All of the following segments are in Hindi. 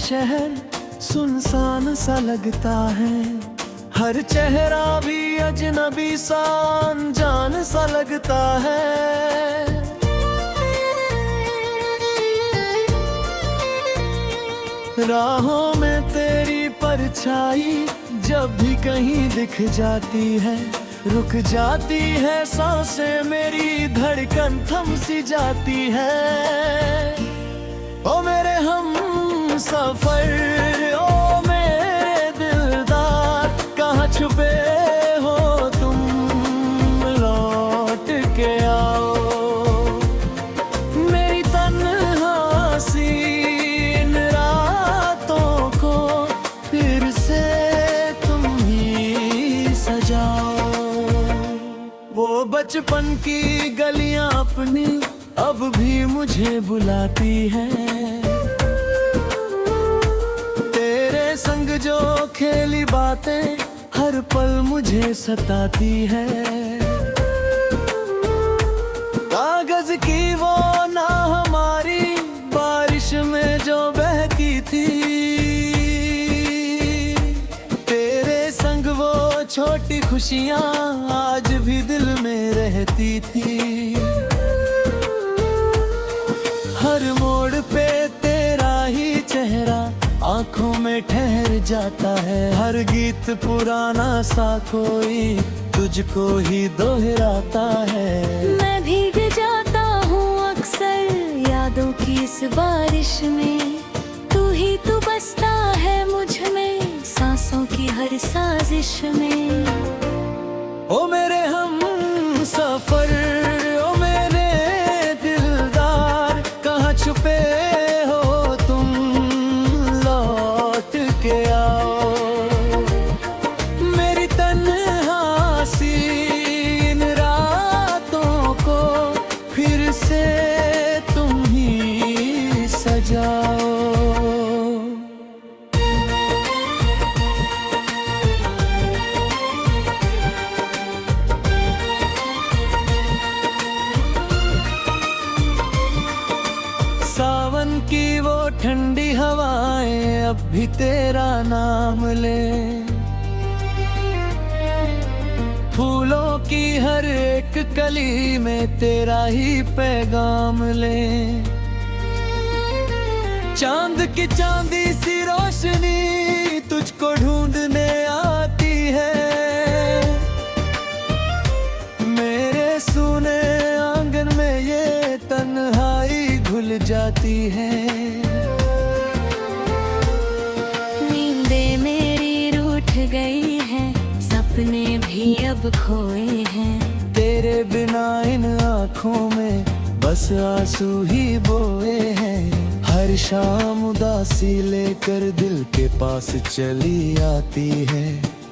शहर सुनसान सा लगता है, हर चेहरा भी अजनबी सा अनजान सा लगता है। राहों में तेरी परछाई जब भी कहीं दिख जाती है, रुक जाती है सांसें, मेरी धड़कन थम सी जाती है। ओ मेरे हम सफर, ओ मेरे दिलदार, कहाँ छुपे हो तुम, लौट के आओ। मेरी तन्हासी इन रातों को फिर से तुम ही सजाओ। वो बचपन की गलियां अपनी अब भी मुझे बुलाती हैं, तेरे संग जो खेली बातें हर पल मुझे सताती है। कागज की वो ना हमारी बारिश में जो बहती थी, तेरे संग वो छोटी खुशियां आज भी दिल में रहती थी। हर मोड़ पे तेरा ही चेहरा आंखों में ठहर जाता है, हर गीत पुराना सा कोई तुझको ही दोहराता है। मैं भीग जाता हूँ अक्सर यादों की इस बारिश में, तू ही तू बसता है मुझ में सांसों की हर साजिश में। ओ मेरे हम सफर, ओ मेरे दिलदार, कहाँ छुपे हो तुम, लौट के आओ। मेरी तन्हासी इन रातों को फिर से तुम ही सजाओ। सावन की वो ठंडी हवाएं अब भी तेरा नाम ले, फूलों की हर एक कली में तेरा ही पैगाम ले। चांद की चांदी सी रोशनी तुझको ढूंढने आती है, मेरे सूने आंगन में ये तन्हाई घुल जाती है। नींदें मेरी रूठ गई हैं, सपने भी अब खोए हैं, तेरे बिना इन आँखों में बस आंसू ही बोए हैं। हर शाम उदासी लेकर दिल के पास चली आती है,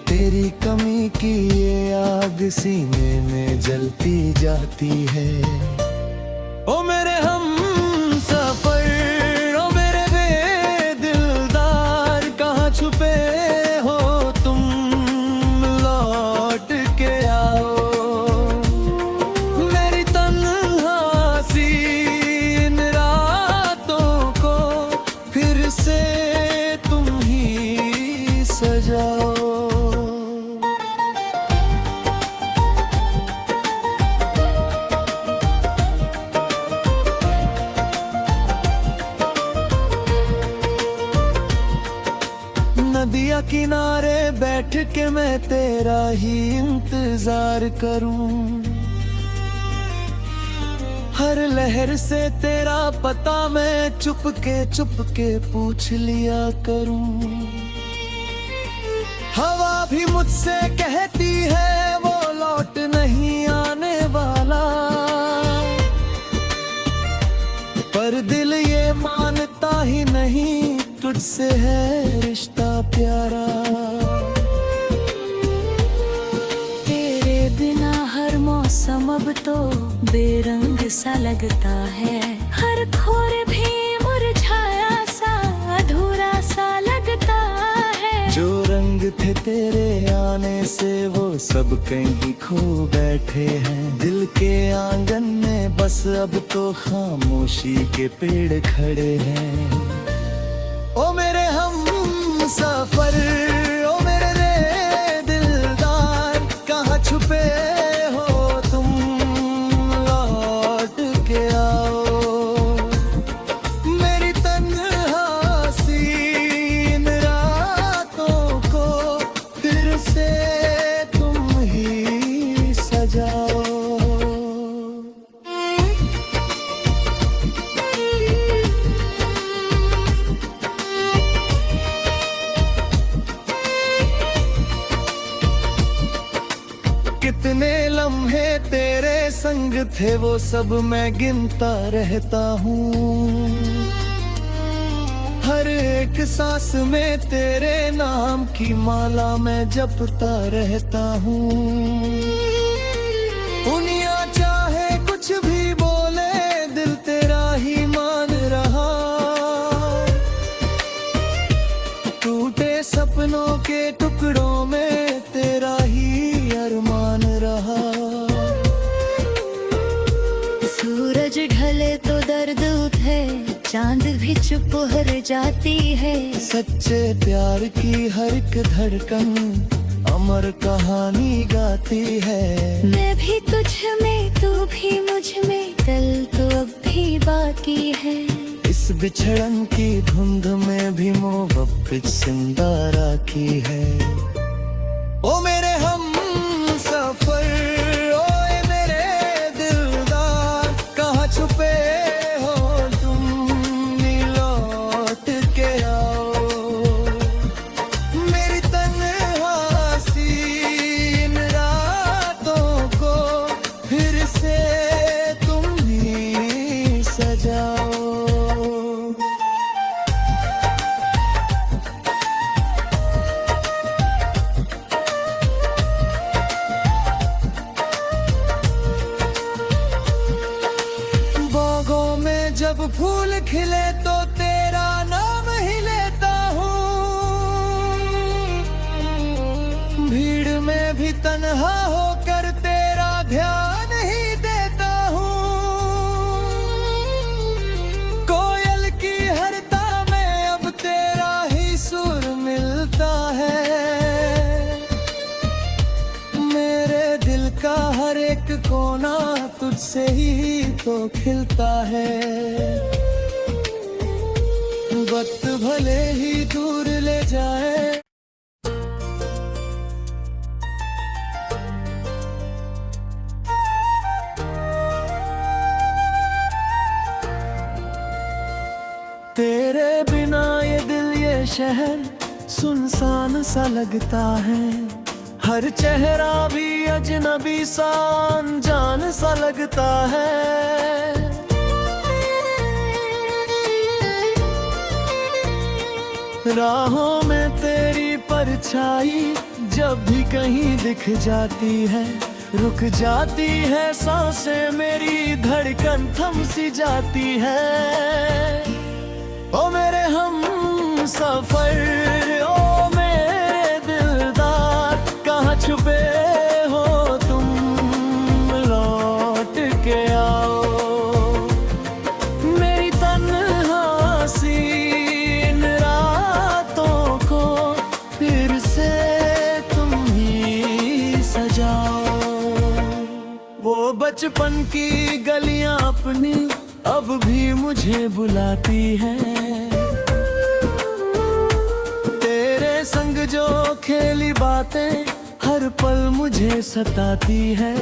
तेरी कमी की ये आग सीने में जलती जाती है। ओ मेरे हम सफर, ओ मेरे बेदिलदार, कहाँ छुपे हो तुम, लौट के आओ। मेरी तन्हासी इन रातों को फिर से तुम ही सजाओ। नदिया किनारे बैठ के मैं तेरा ही इंतजार करूं, हर लहर से तेरा पता मैं चुपके पूछ लिया करूं। हवा भी मुझसे कहती है वो लौट नहीं आने वाला, पर दिल ये मानता ही नहीं तुझसे है रिश्ता प्यारा। तेरे बिना हर मौसम अब तो बेरंग सा लगता है, हर खोर भी मुरझाया सा अधूरा सा लगता है। जो रंग थे तेरे आने से वो सब कहीं खो बैठे हैं, दिल के आंगन में बस अब तो खामोशी के पेड़ खड़े हैं। ओ मेरे संग थे वो सब मैं गिनता रहता हूँ। हर एक सांस में तेरे नाम की माला मैं जपता रहता हूँ। दुनिया चाहे कुछ भी बोले, दिल तेरा ही मान रहा। टूटे सपनों के टुकड़ों में तेरा ही अरमान रहा। सूरज ढले तो दर्द उठे, चांद भी चुप हर जाती है। सच्चे प्यार की हर एक धड़कन अमर कहानी गाती है। मैं भी तुझ में, तू भी मुझ में, कल तो अब भी बाकी है। इस बिछड़न की धुंध में भी मोहब्बत जिंदा राखी है। ओ मेरे हम सफर, ओ मेरे दिलदार, कहाँ छुपे हो तुम, लौट के आओ। मेरी तन्हासी इन रातों को फिर से तुम ही सजाओ। जब फूल खिले तो तेरा नाम ही लेता हूँ। भीड़ में भी तन्हा होकर तेरा ध्यान ही देता हूँ। कोयल की हरता में अब तेरा ही सुर मिलता है। मेरे दिल का हर एक कोना तुझसे ही तो खिलता है। वक्त भले ही दूर ले जाए, तेरे बिना ये दिल ये शहर सुनसान सा लगता है। हर चेहरा भी अजनबी सा अनजान सा लगता है। राहों में तेरी परछाई जब भी कहीं दिख जाती है, रुक जाती है सांसें, मेरी धड़कन थम सी जाती है। ओ मेरे हम सफर, ओ मेरे दिलदार, कहाँ छुपे हो तुम, लौट के आओ। मेरी तन्हासी इन रातों को फिर से तुम ही सजाओ। वो बचपन की गलियां अपनी अब भी मुझे बुलाती हैं। तेरे संग जो खेली बातें हर पल मुझे सताती है।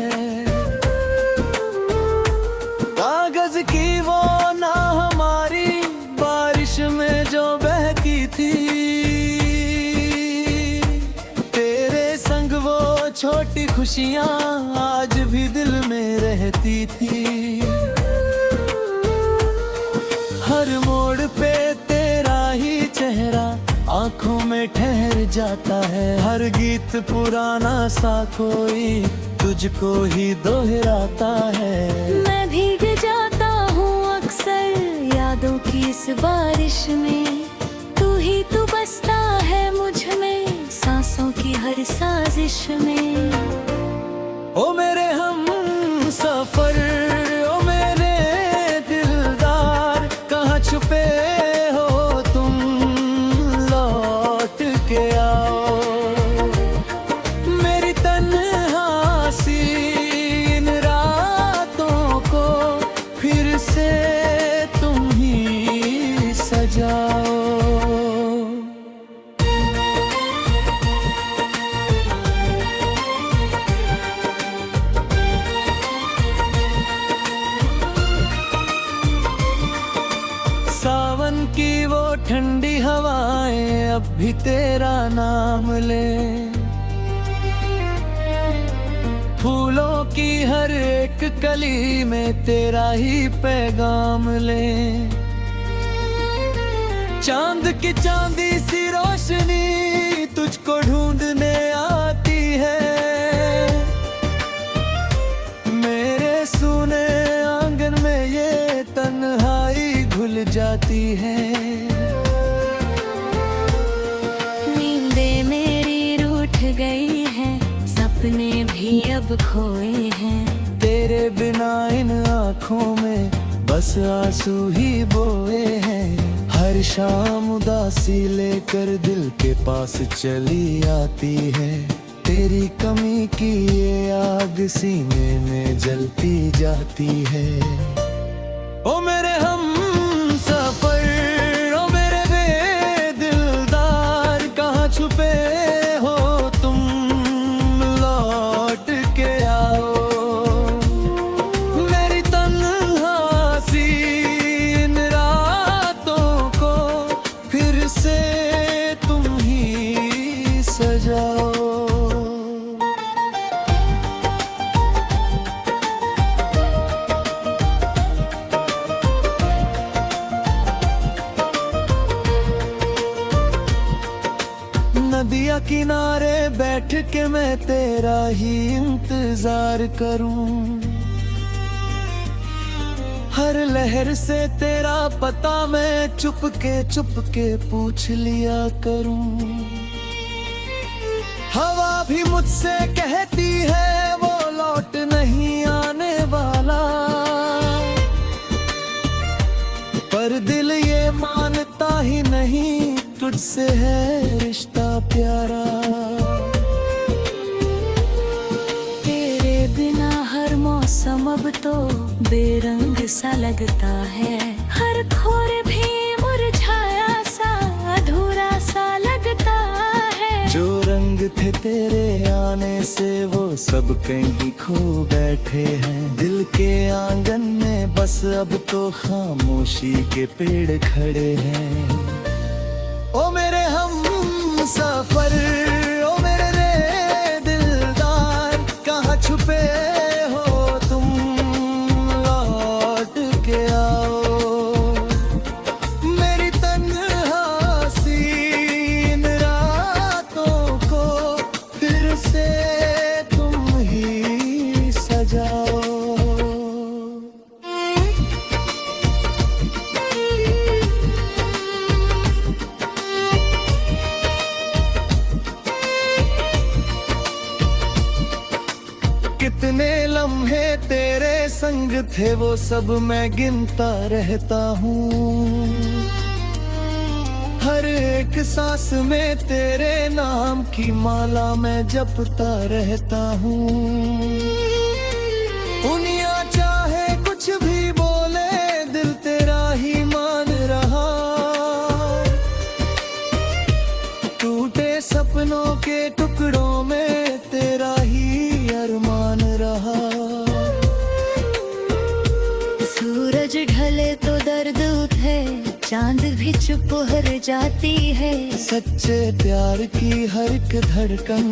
कागज की वो ना हमारी बारिश में जो बहती थी, तेरे संग वो छोटी खुशियाँ आज भी दिल में रहती थी। हर मोड़ पे तेरा ही चेहरा आंखों में ठहर जाता है। हर गीत पुराना सा कोई तुझको ही दोहराता है। मैं भीग जाता हूँ अक्सर यादों की इस बारिश में। तू ही तू बसता है मुझ में, सांसों की हर साजिश में। ओ मेरे हम सफर, ओ मेरे दिलदार, कहाँ छुपे हो तुम, लौट के आओ। मेरी तन्हासी इन रातों को फिर से तुम ही सजाओ। सावन की वो ठंडी हवाएं अब भी तेरा नाम ले। फूल फूलों की हर एक कली में तेरा ही पैगाम ले। चांद की चांदी सी रोशनी तुझको ढूंढने आती है। मेरे सूने आंगन में ये तन्हाई घुल जाती है। नींदें मेरी रूठ गई हैं, सपने भी अब खोए हैं। तेरे बिना इन आँखों में बस आंसू ही बोए हैं। हर शाम उदासी लेकर दिल के पास चली आती है। तेरी कमी की ये आग सीने में जलती जाती है। ओ मेरे हम सफर, ओ मेरे बेदिलदार, कहाँ छुपे हो तुम, लौट के आओ। मेरी तन्हा सी इन रातों को फिर से तुम ही सजाओ। नदिया किनारे बैठ के मैं तेरा ही इंतजार करूं। हर लहर से तेरा पता मैं चुपके पूछ लिया करूं। हवा भी मुझसे कहती है वो लौट नहीं आने वाला, पर दिल ये मानता ही नहीं तुझसे है रिश्ता प्यारा। तेरे बिना हर मौसम अब तो बेरंग सा लगता है। हर खोर भी मुरझाया सा अधूरा सा लगता है। जो रंग थे तेरे आने से वो सब कहीं खो बैठे हैं। दिल के आंगन में बस अब तो खामोशी के पेड़ खड़े हैं। ओ मेरे हम सफर, ओ मेरे दिलदार, कहाँ छुपे हो तुम, लौट के आओ। मेरी तन्हा सी इन रातों को फिर से तुम ही सजाओ। कितने लम्हे तेरे संग थे वो सब मैं गिनता रहता हूँ। हर एक सांस में तेरे नाम की माला मैं जपता रहता हूँ। दुनिया चाहे कुछ भी बोले दिल तेरा ही मान रहा। टूटे सपनों के टुकड़ों में तेरा ही अरमान रहा। सूरज ढले तो दर्द उठे, चांद भी चुप हर जाती है। सच्चे प्यार की हर एक धड़कन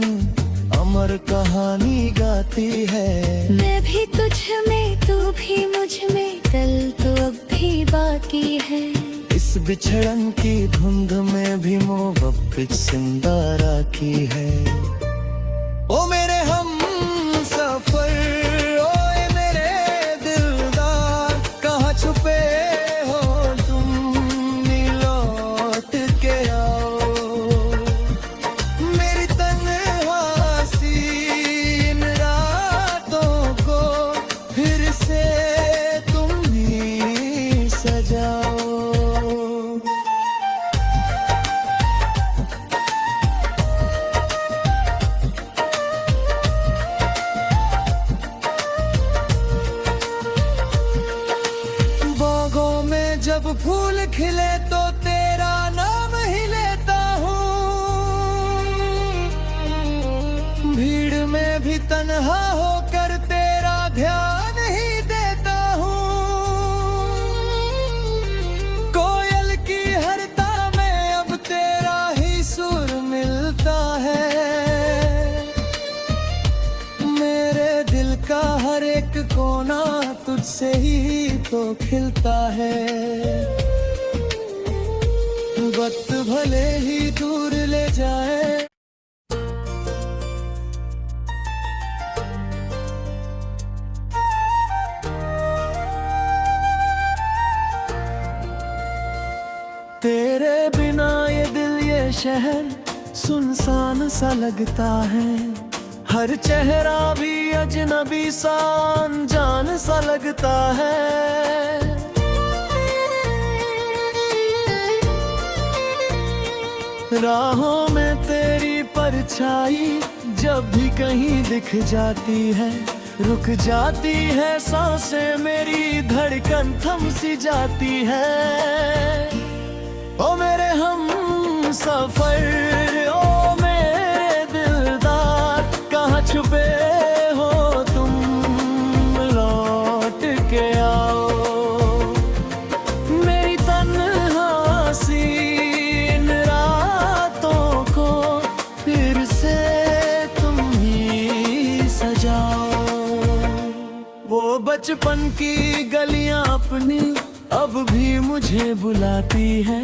अमर कहानी गाती है। मैं भी तुझ में तू भी मुझ में, कल तो अब भी बाकी है। इस बिछड़न की धुंध में भी मोहब्बत जिंदा राखी है। ओ मेरे हम सफर, ओ मेरे दिलदार, कहाँ छुपे हो तुम, लौट के आओ। मेरी तन्हा सी इन रातों को फिर से तुम ही सजाओ। जब फूल खिले तो तेरा नाम ही लेता हूँ। भीड़ में भी तन्हा होकर तेरा ध्यान ही देता हूँ। कोयल की हर तान में अब तेरा ही सुर मिलता है। मेरे दिल हर एक कोना तुझसे ही तो खिलता है। वक्त भले ही दूर ले जाए, तेरे बिना ये दिल ये शहर सुनसान सा लगता है। हर चेहरा भी अजनबी सा अनजान सा लगता है। राहों में तेरी परछाई जब भी कहीं दिख जाती है, रुक जाती है सांसें, मेरी धड़कन थम सी जाती है। ओ मेरे हम सफर, ओ मेरे दिलदार, कहाँ छुपे हो तुम, लौट के आओ। मेरी तन्हासी इन रातों को फिर से तुम ही सजाओ। वो बचपन की गलियां अपनी अब भी मुझे बुलाती है।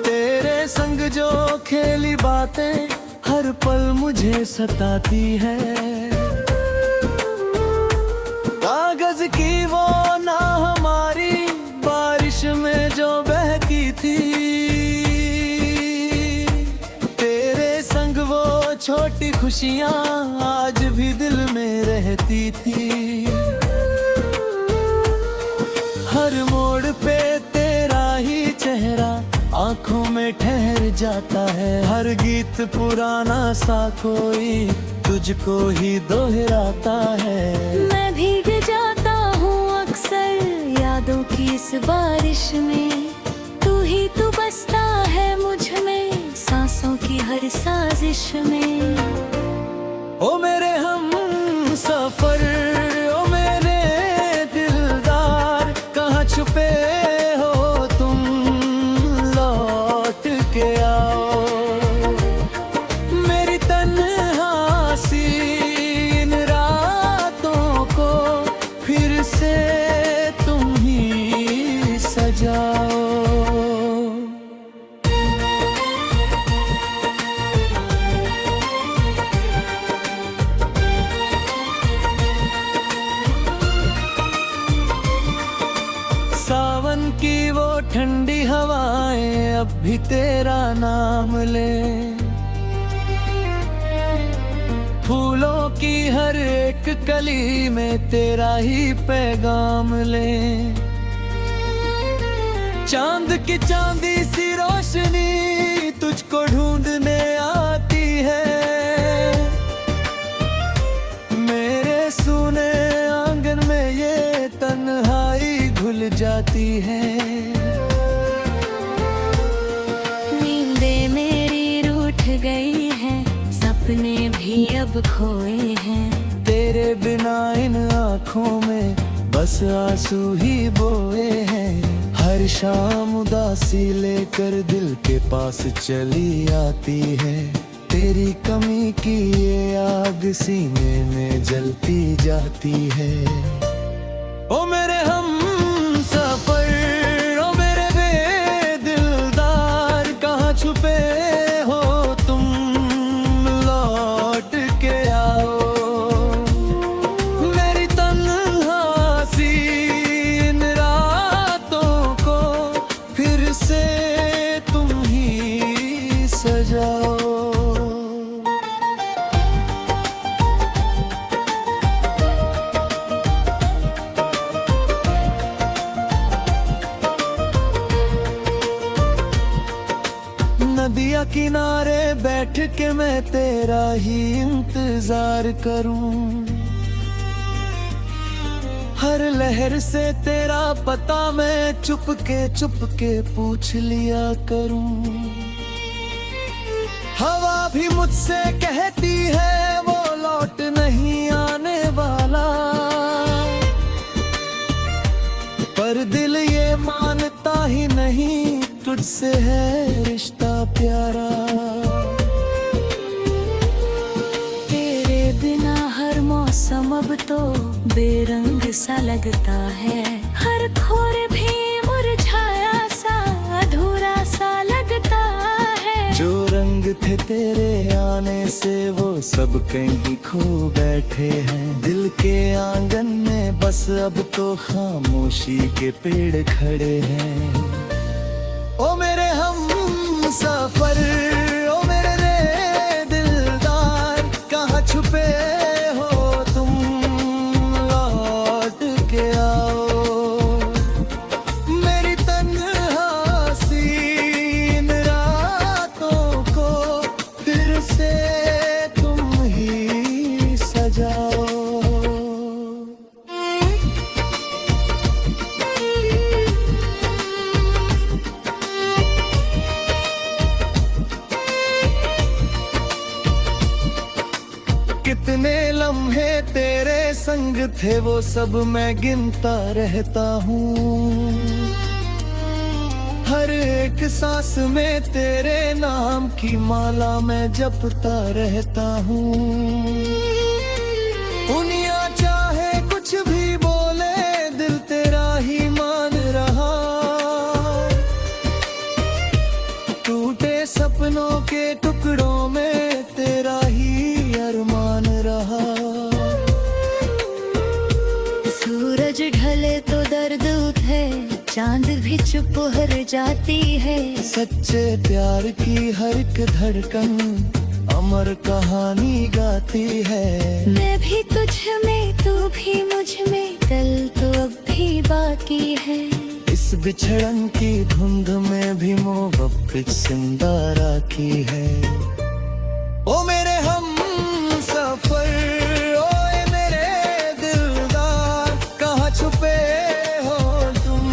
तेरे संग जो खेली बातें हर पल मुझे सताती है। कागज की वो ना हमारी बारिश में जो बहती थी, तेरे संग वो छोटी खुशियां आज भी दिल में रहती थी। हर मोड़ पे तेरा ही चेहरा आंखों में ठहर जाता है। हर गीत पुराना सा कोई तुझको ही दोहराता है। मैं भीग जाता हूँ अक्सर यादों की इस बारिश में, तू ही तू बसता है मुझ में सांसों की हर साजिश में। ओ मेरे हम सफर, ओ मेरे दिलदार, कहाँ छुपे हो तुम, लौट के आओ। मेरी तन्हासी इन रातों को फिर से तुम ही सजाओ। सावन की वो ठंडी हवाएं अब भी तेरा नाम ले। फूलों की हर एक कली में तेरा ही पैगाम ले। चांद की चांदी सी रोशनी तुझको ढूंढने आती है। मेरे सूने आंगन में ये तन्हाई घुल जाती है। नींदें मेरी रूठ गई हैं, सपने भी अब खोए हैं। तेरे बिना इन आँखों में बस आंसू ही बोए हैं। हर शाम उदासी लेकर दिल के पास चली आती है। तेरी कमी की ये आग सीने में जलती जाती है। ओ मेरे हम सफर, ओ मेरे बेदिलदार, कहाँ छुपे हो तुम, लौट के आओ। मेरी तन्हासी इन रातों को फिर से तुम ही सजाओ। नदिया किनारे बैठ के मैं तेरा ही इंतजार करूं। हर लहर से तेरा पता मैं चुपके पूछ लिया करूं। हवा भी मुझसे कहती है वो लौट नहीं आने वाला, पर दिल ये मानता ही नहीं तुझसे है रिश्ता प्यारा। तेरे बिना सा लगता है, हर खोर भी मुरझाया सा अधूरा सा लगता है। जो रंग थे तेरे आने से वो सब कहीं खो बैठे हैं। दिल के आंगन में बस अब तो खामोशी के पेड़ खड़े हैं। ओ मेरे हम सफर, ओ मेरे रे दिलदार, कहाँ छुपे हो तुम, लौट के आओ। मेरी तन्हा सी इन रातों को फिर से तुम ही सजाओ। कितने लम्हे तेरे संग थे वो सब मैं गिनता रहता हूँ। हर एक सांस में तेरे नाम की माला मैं जपता रहता हूँ। दुनिया चाहे कुछ भी बोले दिल तेरा ही मान रहा। टूटे सपनों के टुकड़ों में तेरा ही अरमान रहा। सूरज ढले तो दर्द उठे, चांद भी चुप हर जाती है। सच्चे प्यार की हर एक धड़कन अमर कहानी गाती है। मैं भी तुझ में तू भी मुझ में, कल तो अब भी बाकी है। इस बिछड़न की धुंध में भी मोहब्बत जिंदा राखी है। ओ मेरे हम सफर, ओ मेरे दिलदार, कहाँ छुपे हो तुम,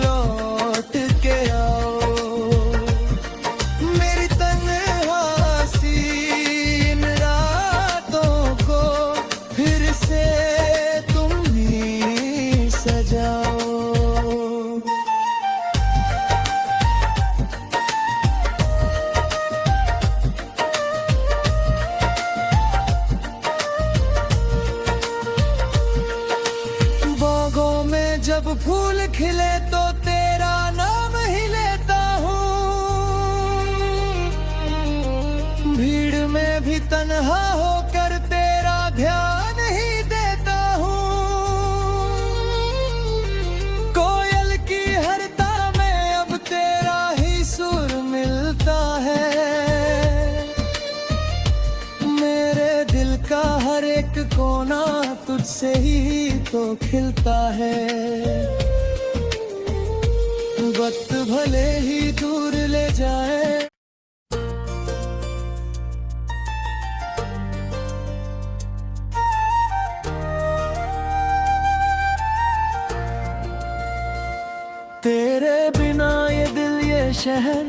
लौट के आओ। मेरी तन्हा सी इन रातों को फिर से तुम ही सजाओ। जब फूल खिले तो तेरा नाम ही लेता हूँ। भीड़ में भी तन्हा होकर तेरा ध्यान ही देता हूँ। कोयल की हरता में अब तेरा ही सुर मिलता है। मेरे दिल का हर एक कोना तुझसे ही तो खिलता है। वक्त भले ही दूर ले जाए, तेरे बिना ये दिल ये शहर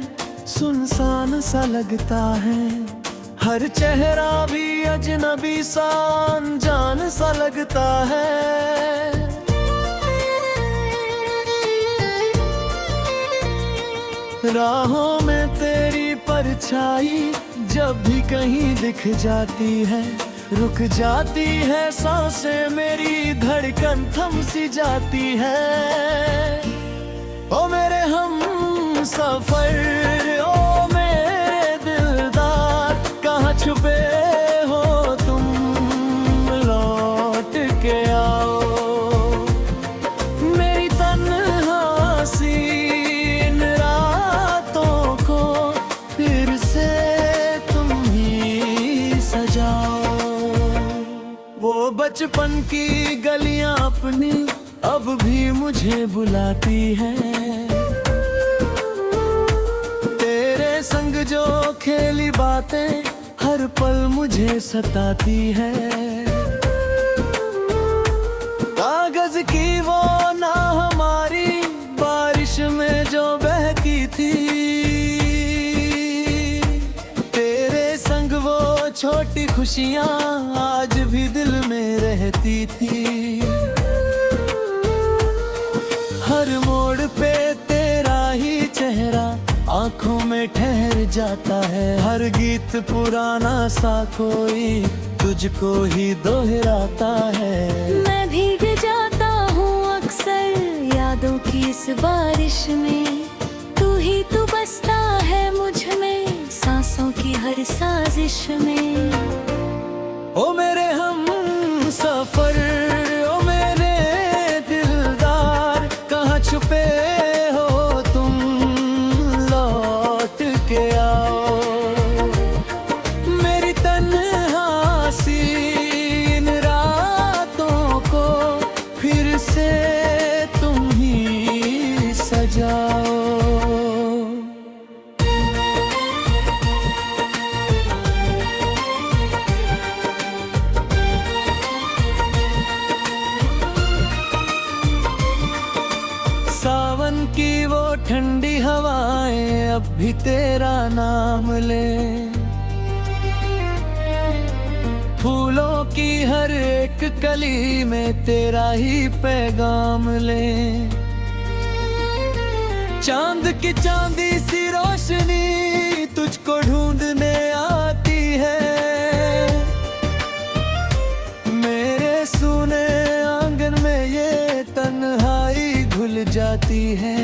सुनसान सा लगता है। हर चेहरा भी अजनबी सा अनजान सा लगता है। राहों में तेरी परछाई जब भी कहीं दिख जाती है, रुक जाती है सांसें, मेरी धड़कन थम सी जाती है। ओ मेरे हम सफर, ओ मेरे दिलदार, कहाँ छुपे हो तुम, लौट के आओ। मेरी तन्हा सी इन रातों को फिर से तुम ही सजाओ। वो बचपन की गलियां अपनी अब भी मुझे बुलाती हैं। तेरे संग जो खेली बातें हर पल मुझे सताती है। कागज की वो ना हमारी बारिश में जो बहती थी, तेरे संग वो छोटी खुशियाँ आज भी दिल में रहती थी। हर मोड़ पे तेरा ही चेहरा आंखों में ठहर जाता है। हर गीत पुराना सा कोई तुझको ही दोहराता है। मैं भीग जा इस बारिश में, तू ही तू बसता है मुझ में, सांसों की हर साजिश में। ओ मेरे हम सफर, ओ मेरे दिलदार, कहाँ छुपे हो तुम, लौट के आओ। मेरी तन्हासी इन रातों को फिर से तुम ही सजाओ। सावन की वो ठंडी हवाएं अब भी तेरा नाम ले, फूलों की हर एक कली में तेरा ही पैगाम ले। चांद की चांदी सी रोशनी तुझको ढूंढने आती है, मेरे सूने आंगन में ये तन्हाई घुल जाती है।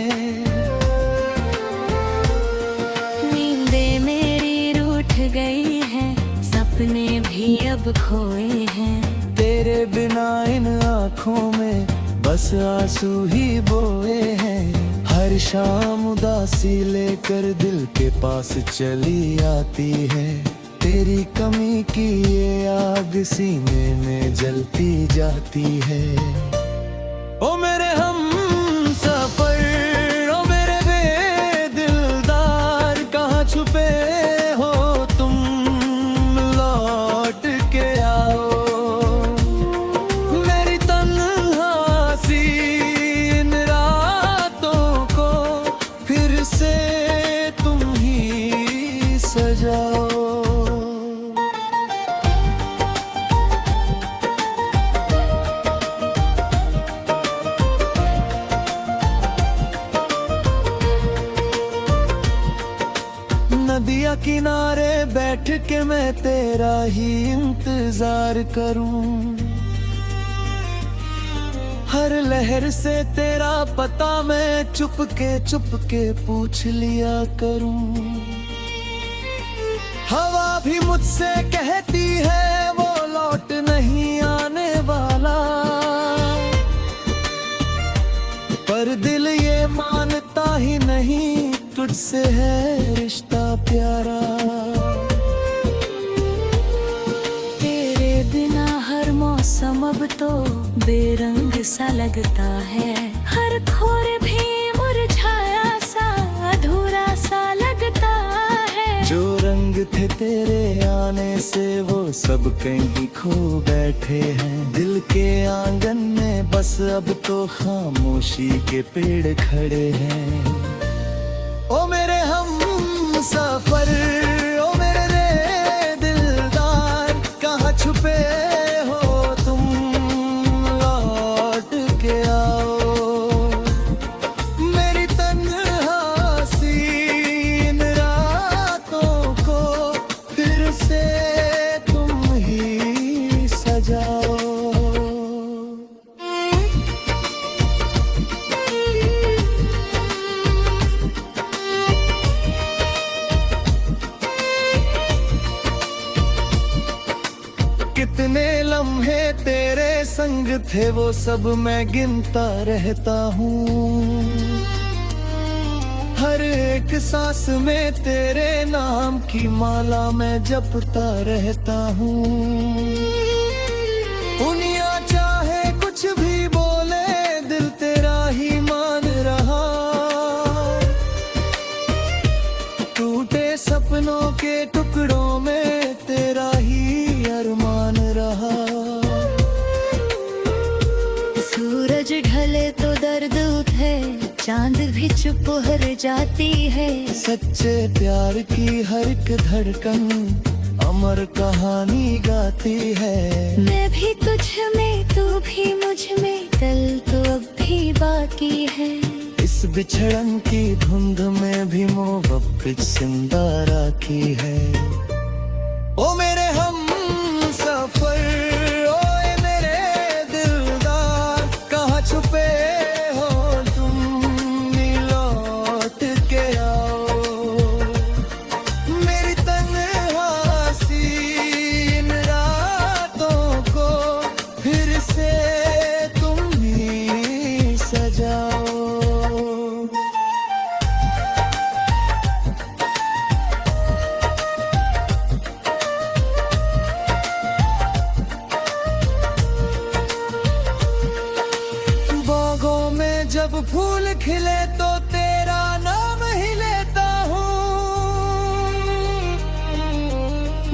नींदें मेरी रूठ गई हैं, सपने भी अब खोए हैं, तेरे बिना इन आँखों में बस आंसू ही बोए हैं। हर शाम उदासी लेकर दिल के पास चली आती है, तेरी कमी की ये आग सीने में जलती जाती है। ओ मेरे हम सफर, ओ मेरे बेदिलदार, कहाँ छुपे हो तुम, लौट के आओ। मेरी तन्हासी इन रातों को फिर से तुम ही सजाओ। नदिया किनारे बैठ के मैं तेरा ही इंतजार करूं, हर लहर से तेरा पता मैं चुपके पूछ लिया करूं। हवा भी मुझसे कहती है वो लौट नहीं आने वाला, पर दिल ये मानता ही नहीं तुझसे है रिश्ता प्यारा। तेरे बिना हर मौसम अब तो बेरंग सा लगता है, हर खोर भी मुरझाया सा अधूरा सा लगता है। जो रंग थे तेरे आने से वो सब कहीं खो बैठे हैं, दिल के आंगन में बस अब तो खामोशी के पेड़ खड़े हैं। ओ मेरे हम सफर, ओ मेरे दिलदार, कहाँ छुपे हो तुम, लौट के आओ। मेरी तन्हासी इन रातों को फिर से तुम ही सजाओ। कितने लम्हे तेरे संग थे वो सब मैं गिनता रहता हूँ, हर एक सांस में तेरे नाम की माला मैं जपता रहता हूँ। दुनिया चाहे कुछ भी बोले दिल तेरा ही मान रहा, टूटे सपनों के टुकड़ों में तेरा ही अरमान रहा। सूरज ढले तो दर्द उठे, चांद भी चुप हर जाती है, सच्चे प्यार की हर एक धड़कन अमर कहानी गाती है। मैं भी तुझ में तू भी मुझ में, कल तो अब भी बाकी है। इस बिछड़न की धुंध में भी मोहब्बत जिंदा राखी है। ओ मेरे हम सफर, ओ मेरे दिलदार, कहाँ छुपे हो तुम, खिले तो तेरा नाम ही लेता हूँ,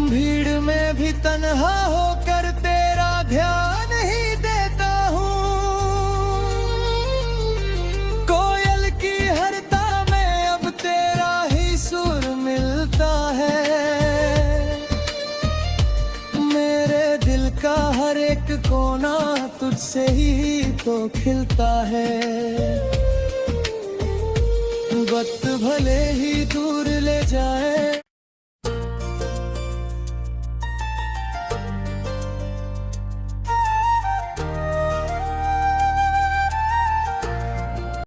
भीड़ में भी तन्हा होकर तेरा ध्यान ही देता हूँ। कोयल की हरता में अब तेरा ही सुर मिलता है, मेरे दिल का हर एक कोना तुझसे ही तो खिलता है। वक्त भले ही दूर ले जाए